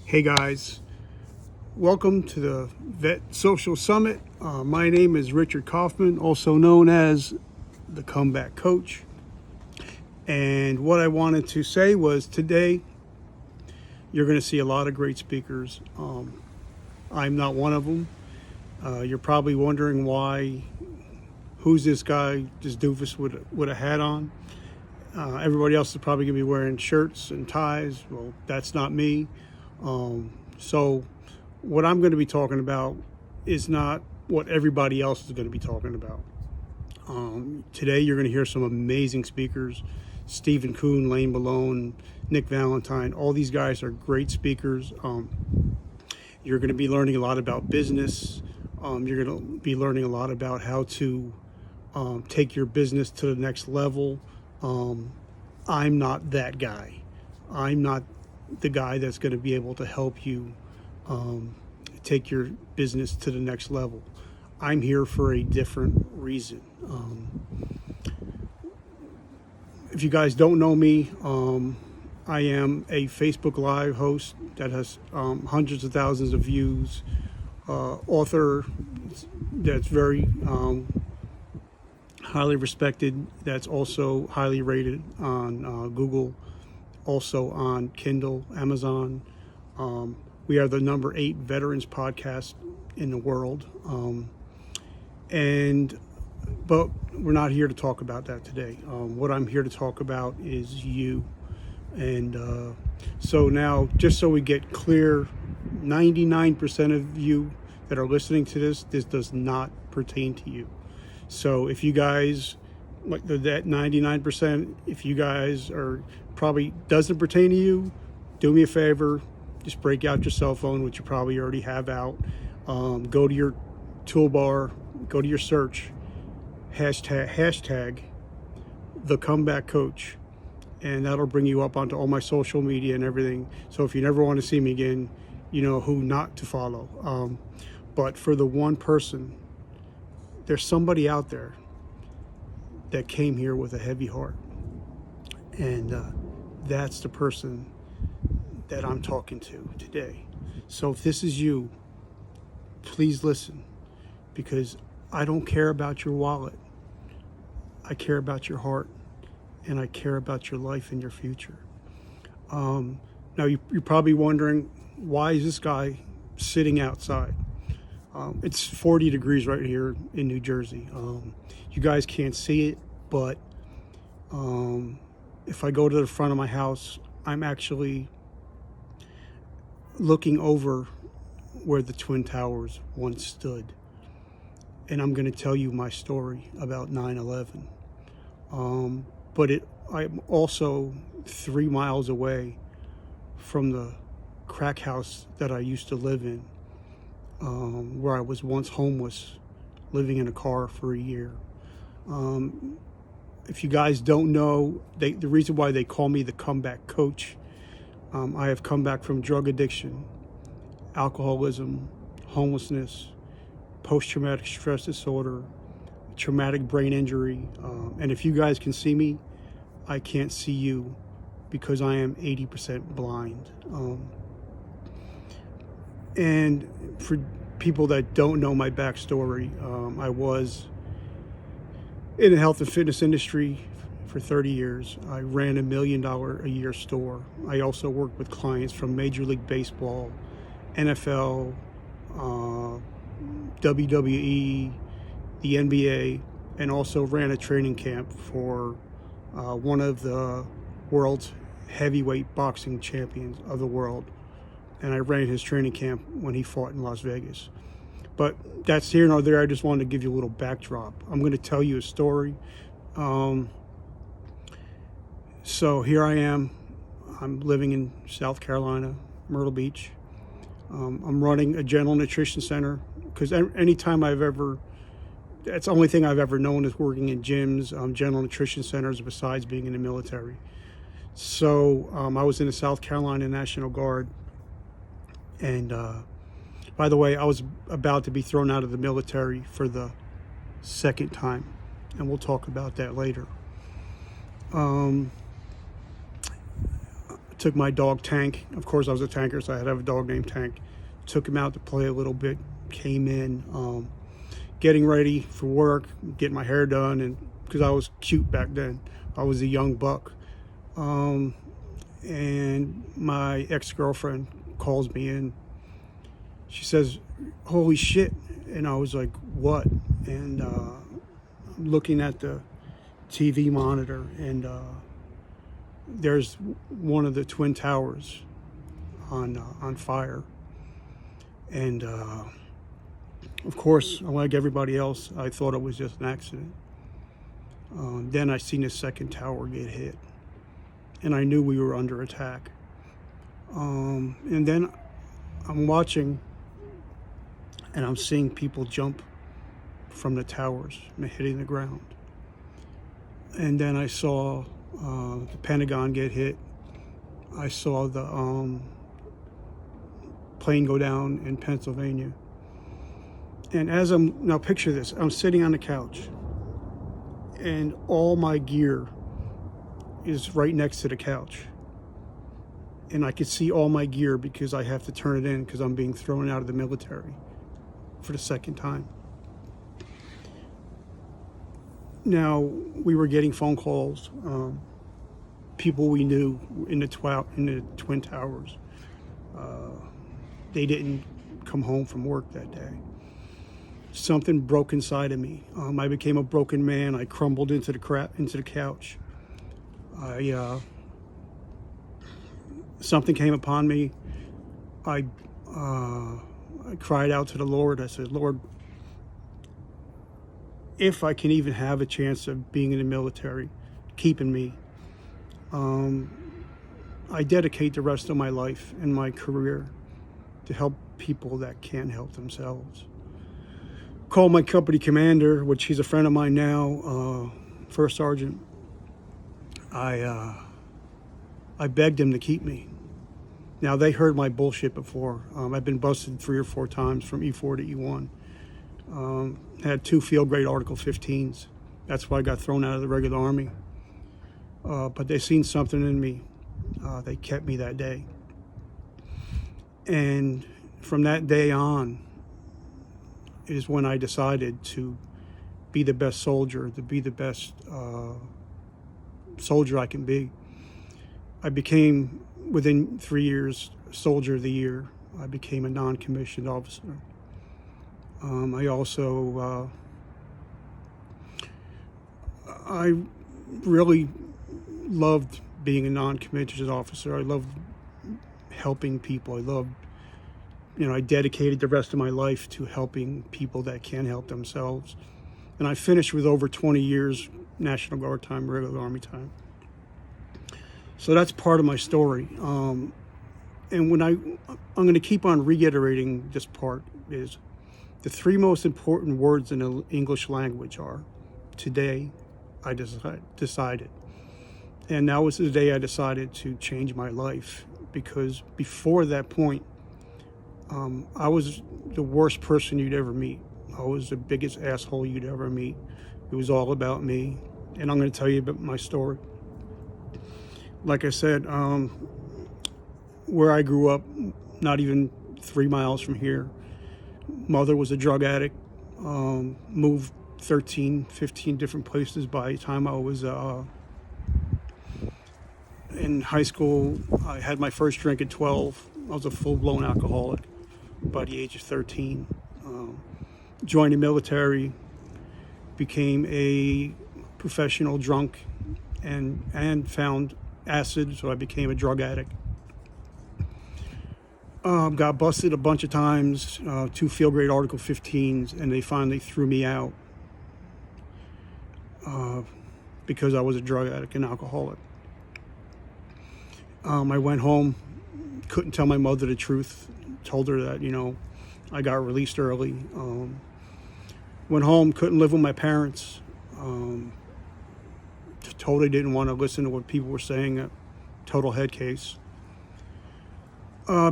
Hey guys, welcome to the Vet Social Summit. My name is Richard Kaufman, also known as the Comeback Coach. And what I wanted to say was today you're going to see a lot of great speakers. I'm not one of them. You're probably wondering who's this guy, this doofus with a hat on? Everybody else is probably going to be wearing shirts and ties. Well, that's not me. So what I'm going to be talking about is not what everybody else is going to be talking about. Today you're going to hear some amazing speakers. Stephen Kuhn, Lane Malone, Nick Valentine, all these guys are great speakers. You're going to be learning a lot about business. You're going to be learning a lot about how to take your business to the next level. I'm not that guy. I'm not the guy that's going to be able to help you take your business to the next level. I'm here for a different reason. If you guys don't know me, I am a Facebook Live host that has hundreds of thousands of views, author that's very highly respected, that's also highly rated on Google, also on Kindle, Amazon. We are the number 8 veterans podcast in the world. But we're not here to talk about that today. What I'm here to talk about is you. And so now, just so we get clear, 99% of you that are listening to this does not pertain to you. So if you guys, like that 99%, if you guys are probably doesn't pertain to you, do me a favor, just break out your cell phone, which you probably already have out. Go to your toolbar, go to your search, hashtag the Comeback Coach, and that'll bring you up onto all my social media and everything. So if you never want to see me again, you know who not to follow. But for the one person, there's somebody out there that came here with a heavy heart, and that's the person that I'm talking to today. So if this is you, please listen, because I don't care about your wallet. I care about your heart, and I care about your life and your future. Now you're probably wondering, why is this guy sitting outside? It's 40 degrees right here in New Jersey. You guys can't see it, but if I go to the front of my house, I'm actually looking over where the Twin Towers once stood. And I'm going to tell you my story about 9/11. But I'm also 3 miles away from the crack house that I used to live in, where I was once homeless, living in a car for a year. If you guys don't know, the reason why they call me the Comeback Coach, I have come back from drug addiction, alcoholism, homelessness, post-traumatic stress disorder, traumatic brain injury. And if you guys can see me, I can't see you because I am 80% blind. And for people that don't know my backstory, I was in the health and fitness industry for 30 years. I ran $1 million a year store. I also worked with clients from Major League Baseball, NFL, WWE, the NBA, and also ran a training camp for one of the world's heavyweight boxing champions of the world. And I ran his training camp when he fought in Las Vegas. But that's here nor there. I just wanted to give you a little backdrop. I'm going to tell you a story. So here I am. I'm living in South Carolina, Myrtle Beach. I'm running a general nutrition center because anytime that's the only thing I've ever known is working in gyms, general nutrition centers, besides being in the military. So I was in the South Carolina National Guard. And by the way, I was about to be thrown out of the military for the second time, and we'll talk about that later. Took my dog Tank. Of course, I was a tanker, so I had to have a dog named Tank. Took him out to play a little bit. Came in, getting ready for work, getting my hair done, and because I was cute back then, I was a young buck. And my ex-girlfriend calls me in. She says, "Holy shit!" And I was like, "What?" And I'm looking at the TV monitor, and there's one of the twin towers on fire. And of course, like everybody else, I thought it was just an accident. Then I seen the second tower get hit, and I knew we were under attack. And then I'm watching, and I'm seeing people jump from the towers and hitting the ground. And then I saw the Pentagon get hit. I saw the plane go down in Pennsylvania. And as now picture this, I'm sitting on the couch, and all my gear is right next to the couch. And I could see all my gear because I have to turn it in because I'm being thrown out of the military for the second time. Now, we were getting phone calls, people we knew in the Twin Towers. They didn't come home from work that day. Something broke inside of me. I became a broken man. I crumbled into the couch. Something came upon me. I cried out to the Lord. I said, "Lord, if I can even have a chance of being in the military, keeping me, I dedicate the rest of my life and my career to help people that can't help themselves." Called my company commander, which he's a friend of mine now, First Sergeant. I begged him to keep me. Now, they heard my bullshit before. I've been busted 3 or 4 times from E4 to E1. Had 2 field grade Article 15s. That's why I got thrown out of the regular Army. But they seen something in me. They kept me that day. And from that day on is when I decided to be the best soldier, to be the best soldier I can be. I became, within 3 years, Soldier of the Year. I became a non-commissioned officer. I also, I really loved being a non-commissioned officer. I loved helping people. I loved, I dedicated the rest of my life to helping people that can't help themselves. And I finished with over 20 years National Guard time, regular Army time. So that's part of my story. And when I'm going to keep on reiterating this part is the 3 most important words in the English language are, today I decided. And that was the day I decided to change my life, because before that point, I was the worst person you'd ever meet. I was the biggest asshole you'd ever meet. It was all about me. And I'm going to tell you about my story. Like I said, where I grew up, not even 3 miles from here, mother was a drug addict, moved 13, 15 different places by the time I was in high school. I had my first drink at 12. I was a full-blown alcoholic by the age of 13. Joined the military, became a professional drunk, and found acid, so I became a drug addict. Got busted a bunch of times, 2 field grade Article 15s, and they finally threw me out because I was a drug addict and alcoholic. I went home, couldn't tell my mother the truth, told her that, I got released early. Went home, couldn't live with my parents. Totally didn't want to listen to what people were saying, total head case.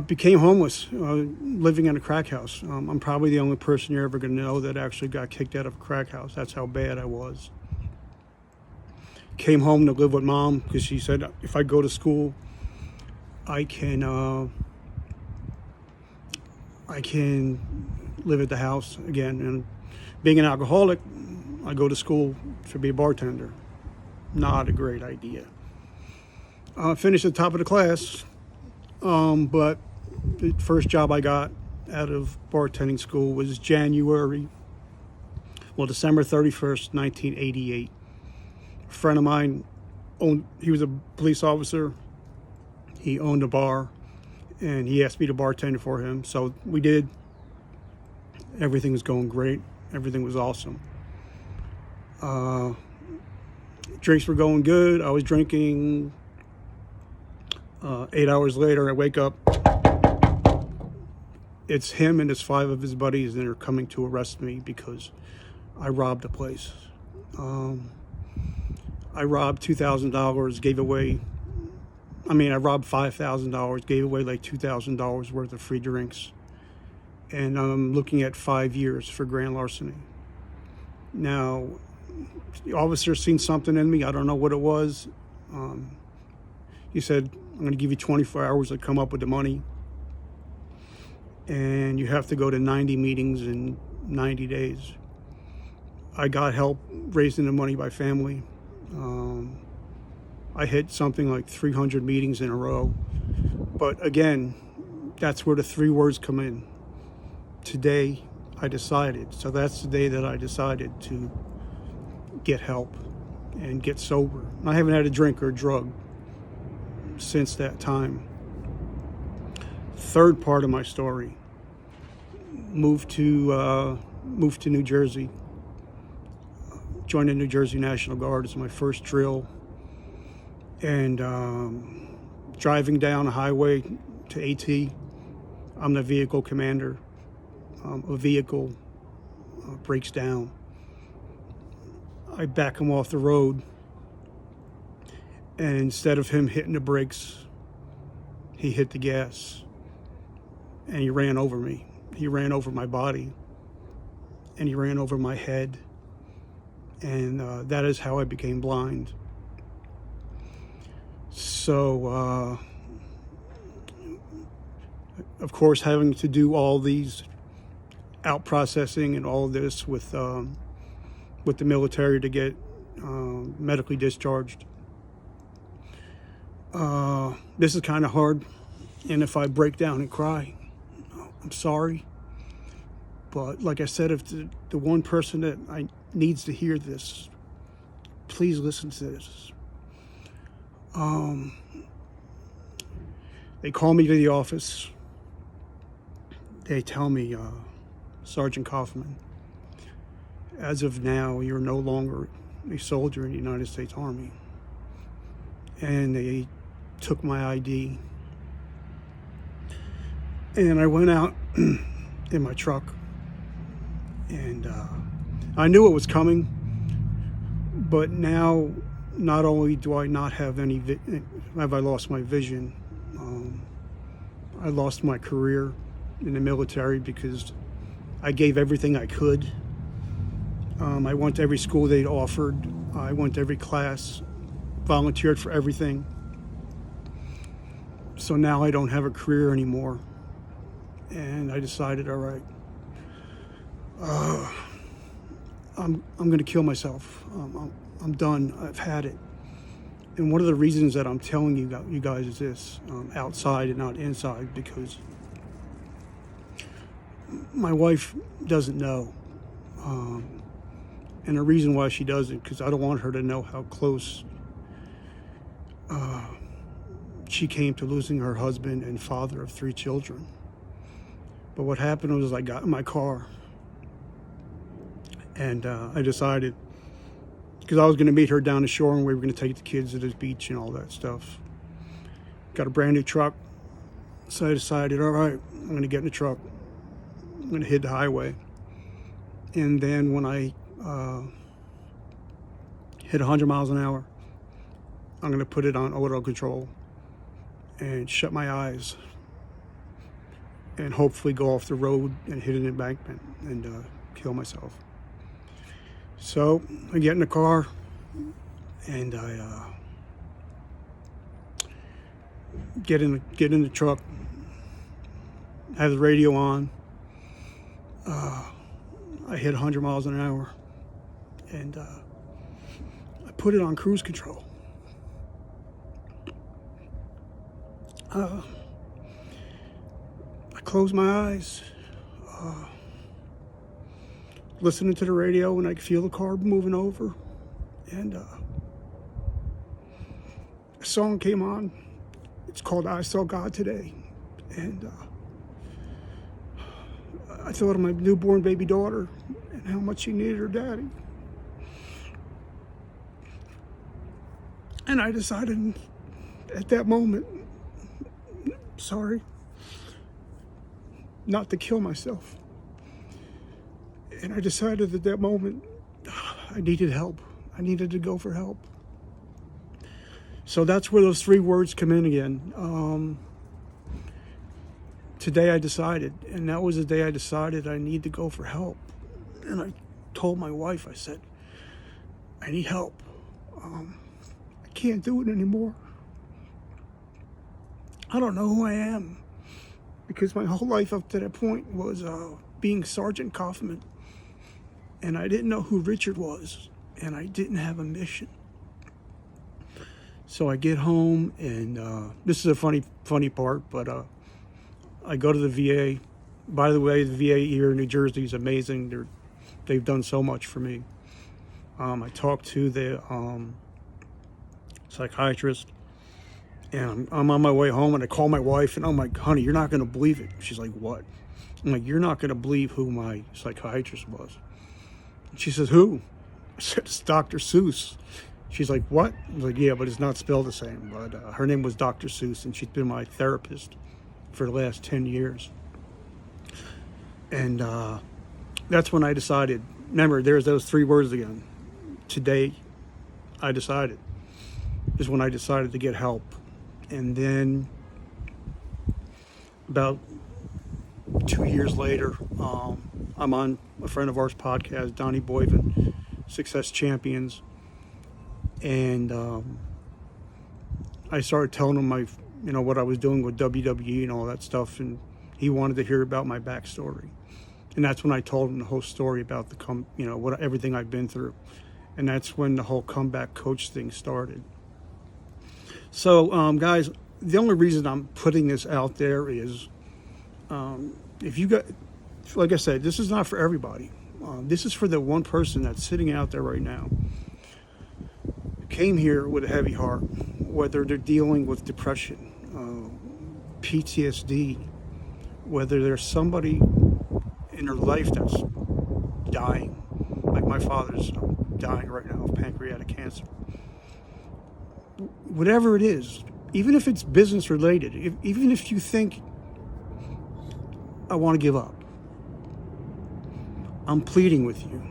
Became homeless, living in a crack house. I'm probably the only person you're ever going to know that actually got kicked out of a crack house. That's how bad I was. Came home to live with Mom because she said if I go to school, I can live at the house again. And being an alcoholic, I go to school to be a bartender. Not a great idea. Finished at the top of the class, but the first job I got out of bartending school was December 31st, 1988. A friend of mine he was a police officer. He owned a bar, and he asked me to bartend for him. So we did. Everything was going great. Everything was awesome. Drinks were going good. I was drinking. 8 hours later, I wake up. It's him and his 5 of his buddies, and they're coming to arrest me because I robbed a place. I robbed $2,000, gave away. I robbed $5,000, gave away like $2,000 worth of free drinks, and I'm looking at 5 years for grand larceny. Now, the officer seen something in me. I don't know what it was. He said, I'm going to give you 24 hours to come up with the money, and you have to go to 90 meetings in 90 days. I got help raising the money by family. I hit something like 300 meetings in a row. But again, that's where the 3 words come in. Today, I decided. So that's the day that I decided to get help and get sober. I haven't had a drink or a drug since that time. Third part of my story. Moved to New Jersey. Joined the New Jersey National Guard as my first drill. And driving down a highway to AT, I'm the vehicle commander. A vehicle breaks down. I back him off the road, and instead of him hitting the brakes, he hit the gas, and he ran over me. He ran over my body, and he ran over my head, and that is how I became blind. So, of course, having to do all these out processing and all this with the military to get medically discharged. This is kind of hard, and if I break down and cry, I'm sorry. But like I said, if the one person that I needs to hear this, please listen to this. They call me to the office. They tell me, Sergeant Kaufman, as of now, you're no longer a soldier in the United States Army. And they took my ID. And I went out in my truck, and I knew it was coming, but now not only do I not have have I lost my vision, I lost my career in the military because I gave everything I could. I went to every school they'd offered. I went to every class, volunteered for everything. So now I don't have a career anymore. And I decided, all right, I'm going to kill myself. I'm done. I've had it. And one of the reasons that I'm telling you guys is this, outside and not inside, because my wife doesn't know. And the reason why she doesn't, because I don't want her to know how close she came to losing her husband and father of 3 children. But what happened was I got in my car, and I decided, because I was going to meet her down the shore and we were going to take the kids to this beach and all that stuff. Got a brand new truck, so I decided, all right, I'm going to get in the truck. I'm going to hit the highway. And then when I hit 100 miles an hour, I'm going to put it on auto control and shut my eyes and hopefully go off the road and hit an embankment and kill myself. So I get in the car, and I get in the truck, have the radio on. I hit 100 miles an hour, and I put it on cruise control. I closed my eyes, listening to the radio, and I could feel the car moving over, and a song came on. It's called "I Saw God Today," and I thought of my newborn baby daughter and how much she needed her daddy. And I decided at that moment, not to kill myself. And I decided at that moment, I needed help. I needed to go for help. So that's where those 3 words come in again. Today I decided, and that was the day I decided I need to go for help. And I told my wife, I said, I need help. I can't do it anymore. I don't know who I am, because my whole life up to that point was being Sergeant Kaufman, and I didn't know who Richard was, and I didn't have a mission. So I get home, and this is a funny part, but I go to the VA. By the way, the VA here in New Jersey is amazing. They've done so much for me. I talked to the psychiatrist, and I'm on my way home, and I call my wife, and I'm like, honey, you're not going to believe it. She's like, what? I'm like, you're not going to believe who my psychiatrist was. And she says, who? I said, it's Dr. Seuss. She's like, what? I was like, yeah, but it's not spelled the same. But her name was Dr. Seuss, and she's been my therapist for the last 10 years. And that's when I decided, remember, there's those 3 words again. Today, I decided, is when I decided to get help. And then about 2 years later, I'm on a friend of ours podcast, Donnie Boyven, Success Champions. And I started telling him what I was doing with WWE and all that stuff, and he wanted to hear about my backstory. And that's when I told him the whole story about everything I've been through. And that's when the whole comeback coach thing started. So, guys, the only reason I'm putting this out there is, if you got, like I said, this is not for everybody. This is for the one person that's sitting out there right now, came here with a heavy heart, whether they're dealing with depression, PTSD, whether there's somebody in their life that's dying, like my father's dying right now of pancreatic cancer. Whatever it is, even if it's business related, even if you think, I want to give up, I'm pleading with you,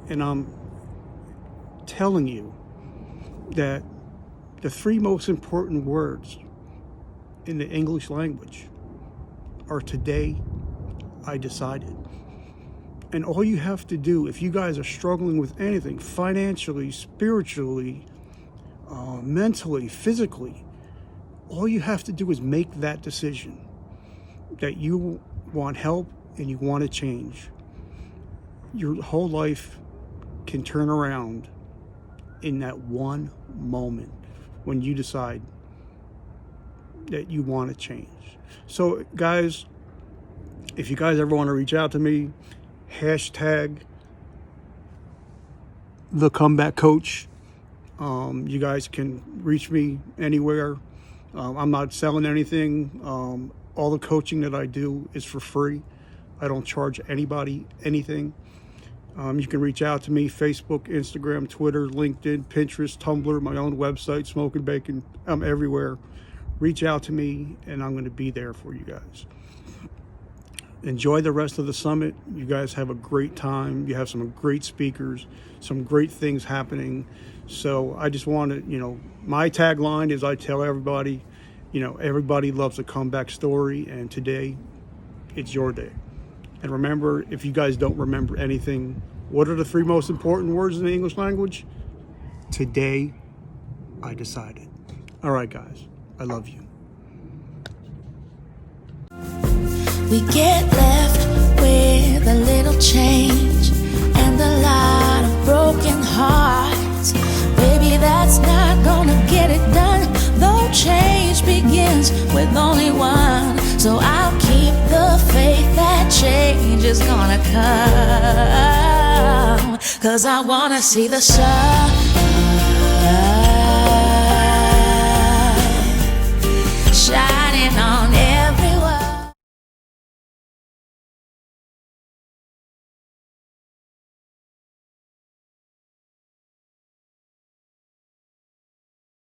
and I'm telling you that the 3 most important words in the English language are today I decided. And all you have to do, if you guys are struggling with anything, financially, spiritually, mentally, physically, all you have to do is make that decision that you want help and you want to change. Your whole life can turn around in that one moment when you decide that you want to change. So, guys, if you guys ever want to reach out to me, hashtag the comeback coach. You guys can reach me anywhere. I'm not selling anything. All the coaching that I do is for free. I don't charge anybody anything. You can reach out to me, Facebook, Instagram, Twitter, LinkedIn, Pinterest, Tumblr, my own website, Smoke and Bacon. I'm everywhere. Reach out to me, and I'm going to be there for you guys. Enjoy the rest of the summit. You guys have a great time. You have some great speakers, some great things happening. So I just want to, my tagline is I tell everybody, everybody loves a comeback story, and today it's your day. And remember, if you guys don't remember anything, what are the 3 most important words in the English language? Today, I decided. All right, guys, I love you. we get left with a little change and a lot of broken hearts. Baby, that's not gonna get it done, though change begins with only one. So I'll keep the faith that change is gonna come, 'cause I wanna see the sun